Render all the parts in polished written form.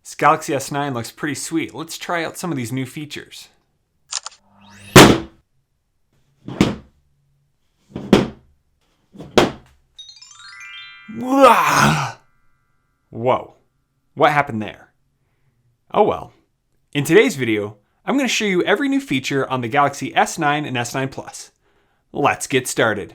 This Galaxy S9 looks pretty sweet. Let's try out some of these new features. Whoa, what happened there? Oh well. In today's video, I'm going to show you every new feature on the Galaxy S9 and S9 Plus. Let's get started.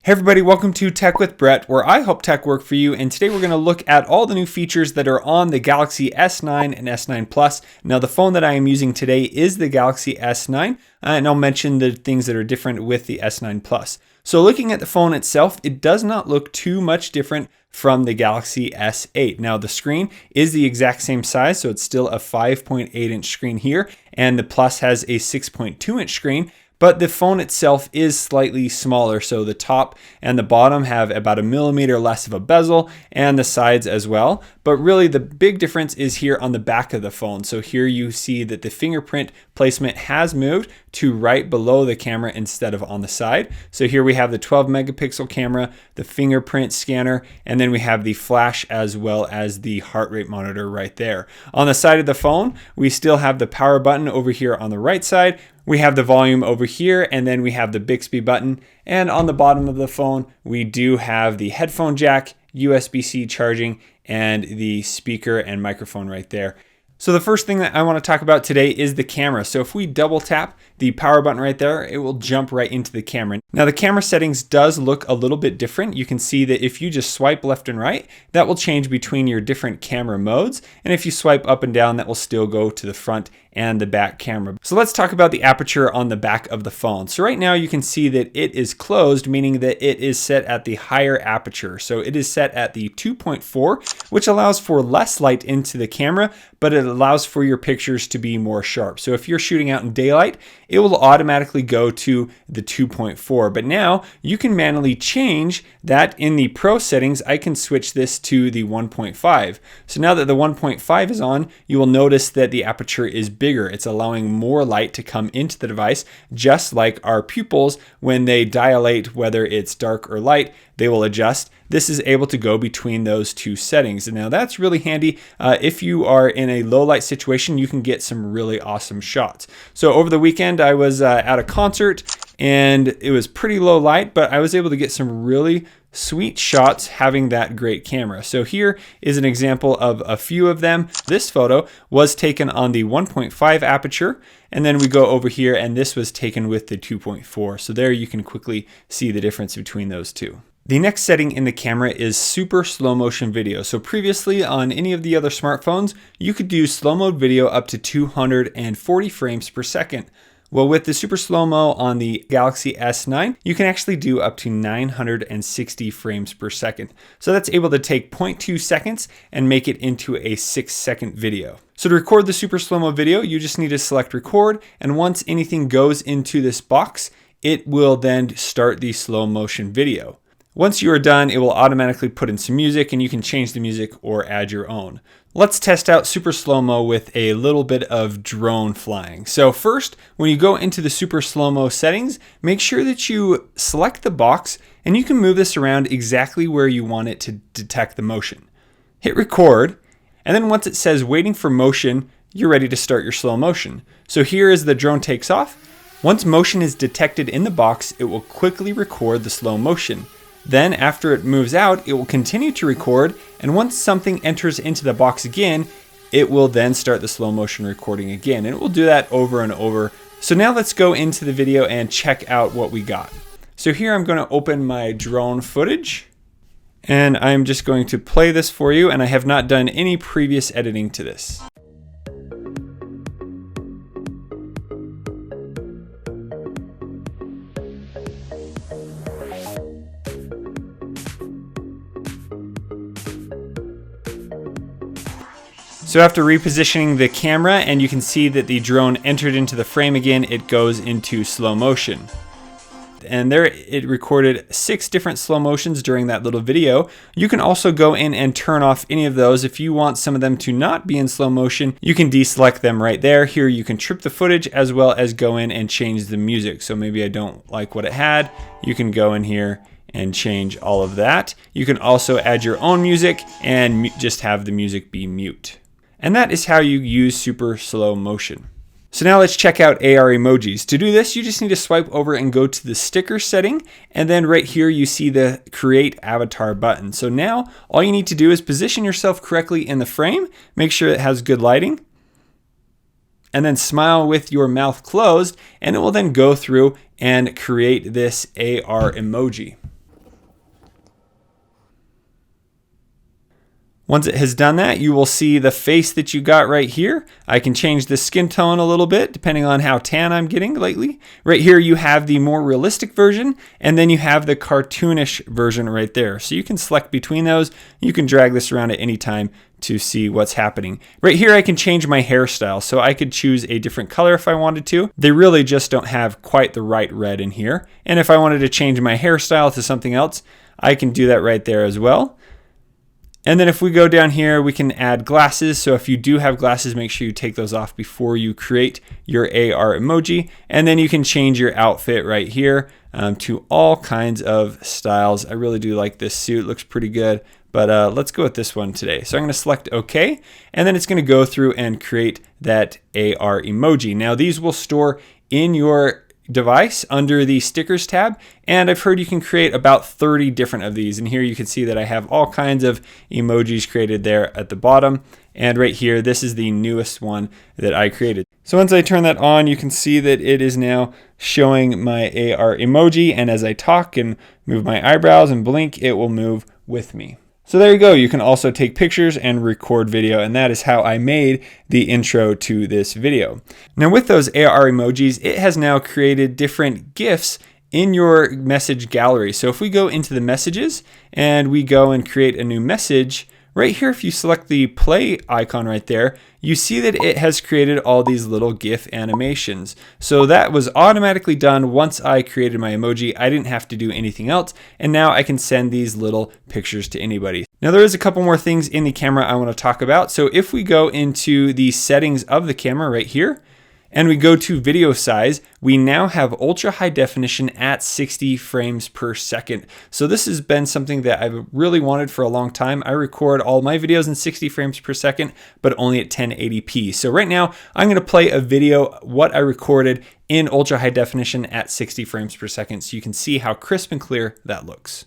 Hey everybody, welcome to Tech with Brett, where I help tech work for you, and today we're going to look at all the new features that are on the Galaxy S9 and S9 Plus. Now the phone that I am using today is the Galaxy S9, and I'll mention the things that are different with the S9 Plus. So looking at the phone itself, it does not look too much different from the Galaxy S8. Now the screen is the exact same size, so it's still a 5.8 inch screen here, and the Plus has a 6.2 inch screen. But the phone itself is slightly smaller, so the top and the bottom have about 1 millimeter less of a bezel, and the sides as well. But really the big difference is here on the back of the phone. So here you see that the fingerprint placement has moved to right below the camera instead of on the side. So here we have the 12 megapixel camera, the fingerprint scanner, and then we have the flash as well as the heart rate monitor right there. On the side of the phone, we still have the power button over here on the right side. We have the volume over here, and then we have the Bixby button. And on the bottom of the phone, we do have the headphone jack, USB-C charging, and the speaker and microphone right there. So the first thing that I want to talk about today is the camera. So if we double tap the power button right there, it will jump right into the camera. Now the camera settings does look a little bit different. You can see that if you just swipe left and right, that will change between your different camera modes. And if you swipe up and down, that will still go to the front and the back camera. So let's talk about the aperture on the back of the phone. So right now you can see that it is closed, meaning that it is set at the higher aperture. So it is set at the 2.4, which allows for less light into the camera, but it allows for your pictures to be more sharp. So if you're shooting out in daylight, it will automatically go to the 2.4. But now you can manually change that in the Pro settings. I can switch this to the 1.5. So now that the 1.5 is on, you will notice that the aperture is bigger. It's allowing more light to come into the device, just like our pupils, when they dilate, whether it's dark or light, they will adjust. This is able to go between those two settings. And now that's really handy. If you are in a low light situation, you can get some really awesome shots. So over the weekend, I was at a concert and it was pretty low light, but I was able to get some really sweet shots having that great camera. So here is an example of a few of them. This photo was taken on the 1.5 aperture, and then we go over here and this was taken with the 2.4. So there you can quickly see the difference between those two. The next setting in the camera is super slow motion video. So previously on any of the other smartphones, you could do slow mode video up to 240 frames per second. Well, with the super slow-mo on the Galaxy S9, you can actually do up to 960 frames per second. So that's able to take 0.2 seconds and make it into a 6-second video. So to record the super slow-mo video, you just need to select record, and once anything goes into this box, it will then start the slow motion video. Once you are done, it will automatically put in some music, and you can change the music or add your own. Let's test out super slow-mo with a little bit of drone flying. So first, when you go into the super slow-mo settings, make sure that you select the box, and you can move this around exactly where you want it to detect the motion. Hit record, and then once it says waiting for motion, you're ready to start your slow motion. So here as the drone takes off, once motion is detected in the box, it will quickly record the slow motion. Then after it moves out, it will continue to record, and once something enters into the box again, it will then start the slow motion recording again, and it will do that over and over. So now let's go into the video and check out what we got. So here I'm going to open my drone footage, and I'm just going to play this for you, and I have not done any previous editing to this. So after repositioning the camera, and you can see that the drone entered into the frame again, it goes into slow motion. And there it recorded 6 different slow motions during that little video. You can also go in and turn off any of those. If you want some of them to not be in slow motion, you can deselect them right there. Here you can trip the footage as well as go in and change the music. So maybe I don't like what it had. You can go in here and change all of that. You can also add your own music and just have the music be mute. And that is how you use super slow motion. So now let's check out AR emojis. To do this, you just need to swipe over and go to the sticker setting. And then right here, you see the create avatar button. So now all you need to do is position yourself correctly in the frame. Make sure it has good lighting. And then smile with your mouth closed. And it will then go through and create this AR emoji. Once it has done that, you will see the face that you got right here. I can change the skin tone a little bit depending on how tan I'm getting lately. Right here you have the more realistic version, and then you have the cartoonish version right there. So you can select between those. You can drag this around at any time to see what's happening. Right here I can change my hairstyle, so I could choose a different color if I wanted to. They really just don't have quite the right red in here. And if I wanted to change my hairstyle to something else, I can do that right there as well. And then if we go down here, we can add glasses. So if you do have glasses, make sure you take those off before you create your AR emoji. And then you can change your outfit right here to all kinds of styles. I really do like this suit, looks pretty good. But let's go with this one today. So I'm going to select OK, and then it's going to go through and create that AR emoji. Now these will store in your device under the stickers tab, and I've heard you can create about 30 different of these, and here you can see that I have all kinds of emojis created there at the bottom, and right here this is the newest one that I created. So once I turn that on, you can see that it is now showing my AR emoji, and as I talk and move my eyebrows and blink, it will move with me. So there you go. You can also take pictures and record video, and that is how I made the intro to this video. Now with those AR emojis, it has now created different GIFs in your message gallery. So if we go into the messages and we go and create a new message, right here, if you select the play icon right there, you see that it has created all these little GIF animations. So that was automatically done once I created my emoji. I didn't have to do anything else. And now I can send these little pictures to anybody. Now there is a couple more things in the camera I want to talk about. So if we go into the settings of the camera right here, and we go to video size, we now have ultra high definition at 60 frames per second. So this has been something that I've really wanted for a long time. I record all my videos in 60 frames per second, but only at 1080p. So right now I'm gonna play a video, what I recorded in ultra high definition at 60 frames per second, so you can see how crisp and clear that looks.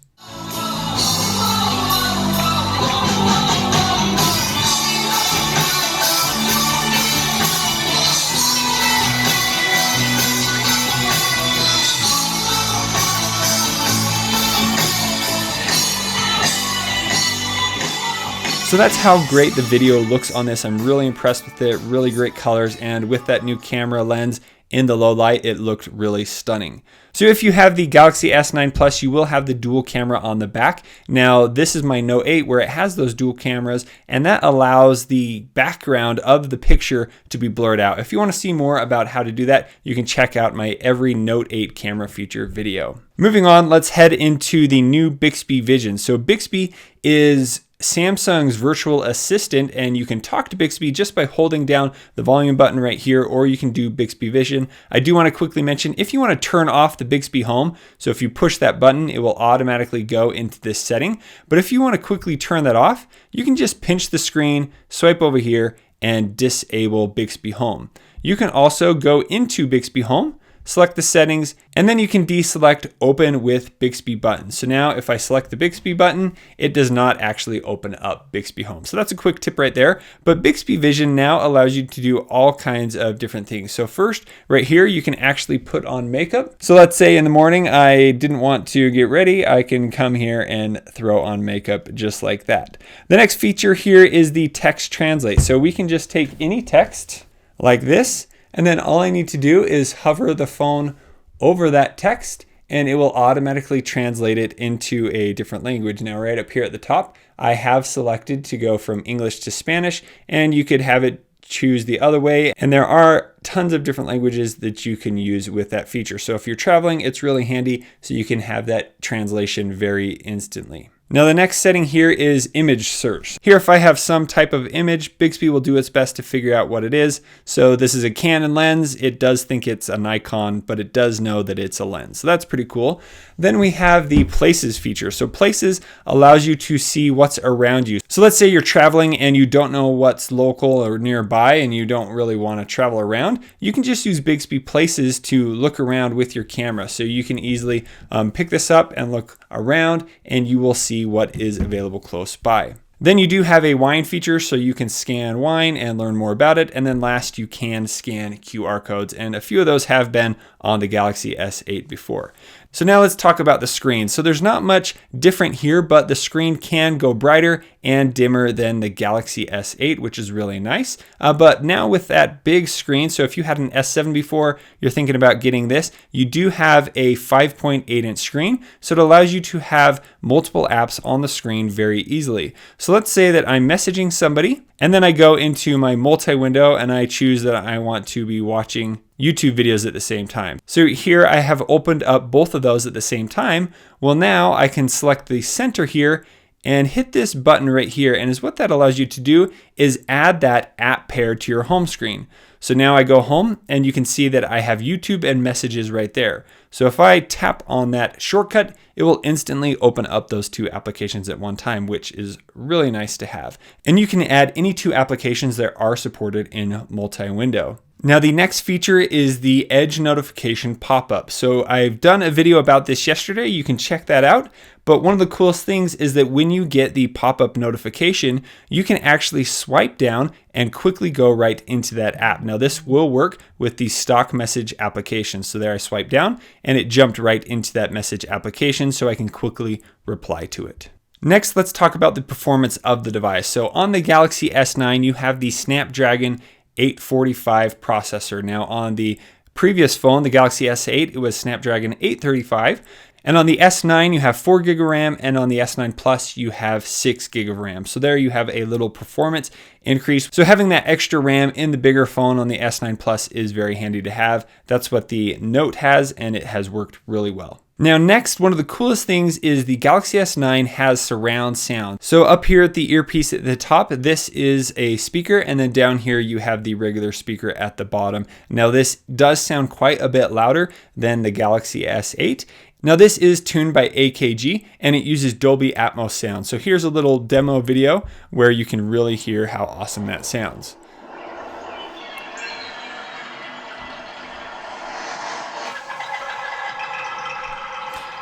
So that's how great the video looks on this. I'm really impressed with it, really great colors, and with that new camera lens in the low light, it looked really stunning. So if you have the Galaxy S9 Plus, you will have the dual camera on the back. Now this is my Note 8 where it has those dual cameras, and that allows the background of the picture to be blurred out. If you want to see more about how to do that, you can check out my every Note 8 camera feature video. Moving on, let's head into the new Bixby Vision. So Bixby is Samsung's virtual assistant, and you can talk to Bixby just by holding down the volume button right here, or you can do Bixby Vision. I do want to quickly mention, if you want to turn off the Bixby Home, so if you push that button, it will automatically go into this setting. But if you want to quickly turn that off, you can just pinch the screen, swipe over here, and disable Bixby Home. You can also go into Bixby Home, select the settings, and then you can deselect open with Bixby button. So now if I select the Bixby button, it does not actually open up Bixby Home. So that's a quick tip right there. But Bixby Vision now allows you to do all kinds of different things. So first, right here, you can actually put on makeup. So let's say in the morning, I didn't want to get ready. I can come here and throw on makeup just like that. The next feature here is the text translate. So we can just take any text like this, and then all I need to do is hover the phone over that text, and it will automatically translate it into a different language. Now, right up here at the top, I have selected to go from English to Spanish, and you could have it choose the other way. And there are tons of different languages that you can use with that feature. So if you're traveling, it's really handy, so you can have that translation very instantly. Now the next setting here is image search. Here, if I have some type of image, Bixby will do its best to figure out what it is. So this is a Canon lens. It does think it's a Nikon, but it does know that it's a lens. So that's pretty cool. Then we have the Places feature. So Places allows you to see what's around you. So let's say you're traveling and you don't know what's local or nearby and you don't really want to travel around. You can just use Bixby Places to look around with your camera. So you can easily pick this up and look around and you will see what is available close by. Then you do have a wine feature, so you can scan wine and learn more about it. And then last, you can scan QR codes, and a few of those have been on the Galaxy S8 before. So now let's talk about the screen. So there's not much different here, but the screen can go brighter and dimmer than the Galaxy S8, which is really nice. But now with that big screen, so if you had an S7 before, you're thinking about getting this, you do have a 5.8-inch screen, so it allows you to have multiple apps on the screen very easily. So let's say that I'm messaging somebody, and then I go into my multi-window and I choose that I want to be watching YouTube videos at the same time. So here I have opened up both of those at the same time. Well, now I can select the center here and hit this button right here. And what that allows you to do is add that app pair to your home screen. So now I go home and you can see that I have YouTube and messages right there. So if I tap on that shortcut, it will instantly open up those two applications at one time, which is really nice to have. And you can add any two applications that are supported in multi-window. Now the next feature is the Edge notification pop-up. So I've done a video about this yesterday, you can check that out. But one of the coolest things is that when you get the pop-up notification, you can actually swipe down and quickly go right into that app. Now this will work with the stock message application. So there I swipe down and it jumped right into that message application so I can quickly reply to it. Next, let's talk about the performance of the device. So on the Galaxy S9, you have the Snapdragon 845 processor. Now on the previous phone, the Galaxy S8, it was Snapdragon 835. And on the S9, you have 4 GB of RAM, and on the S9 Plus, you have 6 GB of RAM. So there you have a little performance increase. So having that extra RAM in the bigger phone on the S9 Plus is very handy to have. That's what the Note has, and it has worked really well. Now next, one of the coolest things is the Galaxy S9 has surround sound. So up here at the earpiece at the top, this is a speaker, and then down here you have the regular speaker at the bottom. Now this does sound quite a bit louder than the Galaxy S8. Now this is tuned by AKG and it uses Dolby Atmos sound. So here's a little demo video where you can really hear how awesome that sounds.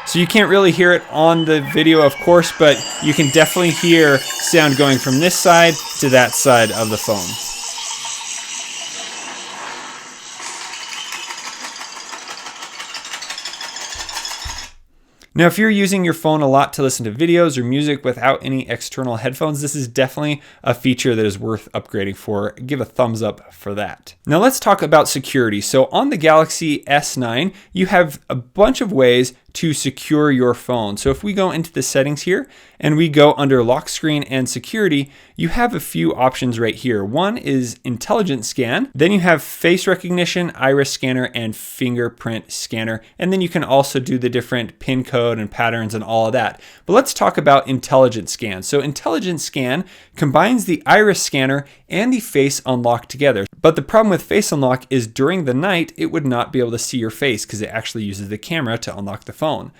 So you can't really hear it on the video, of course, but you can definitely hear sound going from this side to that side of the phone. Now, if you're using your phone a lot to listen to videos or music without any external headphones, this is definitely a feature that is worth upgrading for. Give a thumbs up for that. Now let's talk about security. So on the Galaxy S9, you have a bunch of ways to secure your phone. So if we go into the settings here and we go under lock screen and security, you have a few options right here. One is intelligent scan. Then you have face recognition, iris scanner, and fingerprint scanner. And then you can also do the different pin code and patterns and all of that. But let's talk about intelligent scan. So intelligent scan combines the iris scanner and the face unlock together. But the problem with face unlock is during the night, it would not be able to see your face because it actually uses the camera to unlock the phone.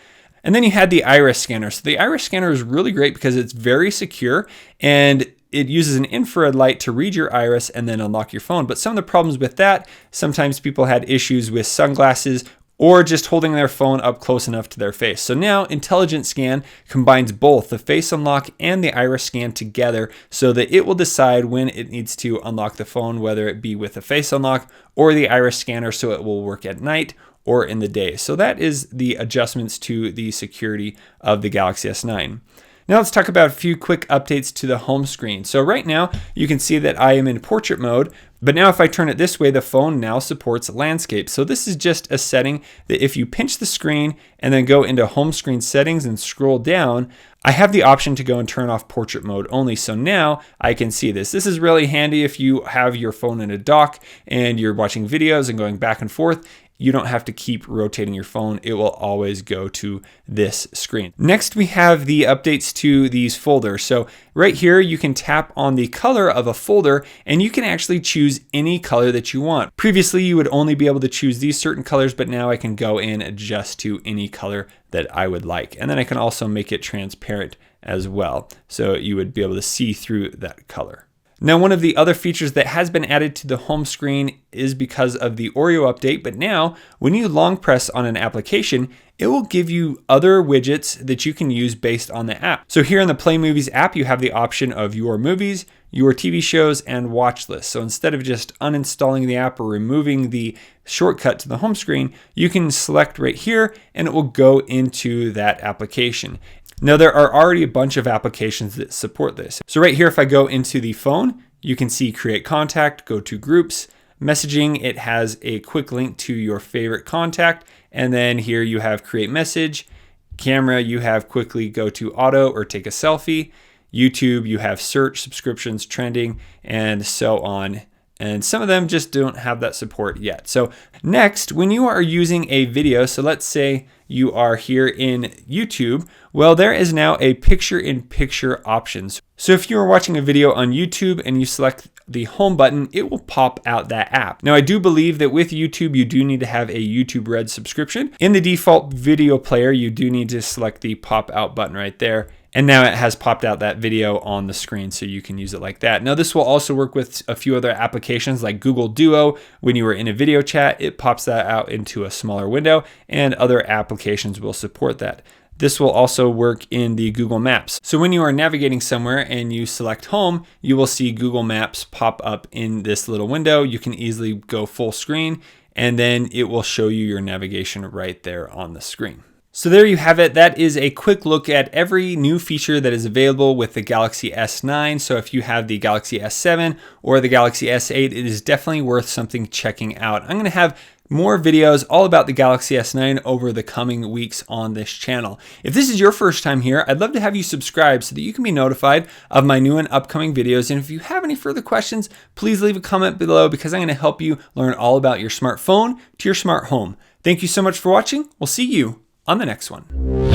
And then you had the iris scanner. So the iris scanner is really great because it's very secure and it uses an infrared light to read your iris and then unlock your phone. But some of the problems with that, sometimes people had issues with sunglasses or just holding their phone up close enough to their face. So now Intelligent Scan combines both the face unlock and the iris scan together so that it will decide when it needs to unlock the phone, whether it be with the face unlock or the iris scanner, so it will work at night or in the day. So that is the adjustments to the security of the Galaxy S9. Now let's talk about a few quick updates to the home screen. So right now you can see that I am in portrait mode, but now if I turn it this way, the phone now supports landscape. So this is just a setting that if you pinch the screen and then go into home screen settings and scroll down, I have the option to go and turn off portrait mode only. So now I can see this. This is really handy if you have your phone in a dock and you're watching videos and going back and forth. you don't have to keep rotating your phone. It will always go to this screen. Next, we have the updates to these folders. So right here, you can tap on the color of a folder and you can actually choose any color that you want. Previously, you would only be able to choose these certain colors, but now I can go in and adjust to any color that I would like. And then I can also make it transparent as well, so you would be able to see through that color. Now, one of the other features that has been added to the home screen is because of the Oreo update, but now when you long press on an application, it will give you other widgets that you can use based on the app. So here in the Play Movies app, you have the option of your movies, your TV shows, and watch lists. So instead of just uninstalling the app or removing the shortcut to the home screen, you can select right here and it will go into that application. Now, there are already a bunch of applications that support this. So right here, if I go into the phone, you can see create contact, go to groups, messaging. It has a quick link to your favorite contact. And then here you have create message. Camera, you have quickly go to auto or take a selfie. YouTube, you have search, subscriptions, trending, and so on. And some of them just don't have that support yet. So next, when you are using a video, so let's say you are here in YouTube, well, there is now a picture-in-picture options. So if you are watching a video on YouTube and you select the home button, it will pop out that app. Now, I do believe that with YouTube, you do need to have a YouTube Red subscription. In the default video player, you do need to select the pop out button right there. And now it has popped out that video on the screen, so you can use it like that. Now, this will also work with a few other applications like Google Duo. When you are in a video chat, it pops that out into a smaller window, and other applications will support that. This will also work in the Google Maps. So when you are navigating somewhere and you select home, you will see Google Maps pop up in this little window. You can easily go full screen, and then it will show you your navigation right there on the screen. So there you have it. That is a quick look at every new feature that is available with the Galaxy S9. So if you have the Galaxy S7 or the Galaxy S8, it is definitely worth something checking out. I'm going to have more videos all about the Galaxy S9 over the coming weeks on this channel. If this is your first time here, I'd love to have you subscribe so that you can be notified of my new and upcoming videos. And if you have any further questions, please leave a comment below because I'm going to help you learn all about your smartphone to your smart home. Thank you so much for watching. We'll see you on the next one.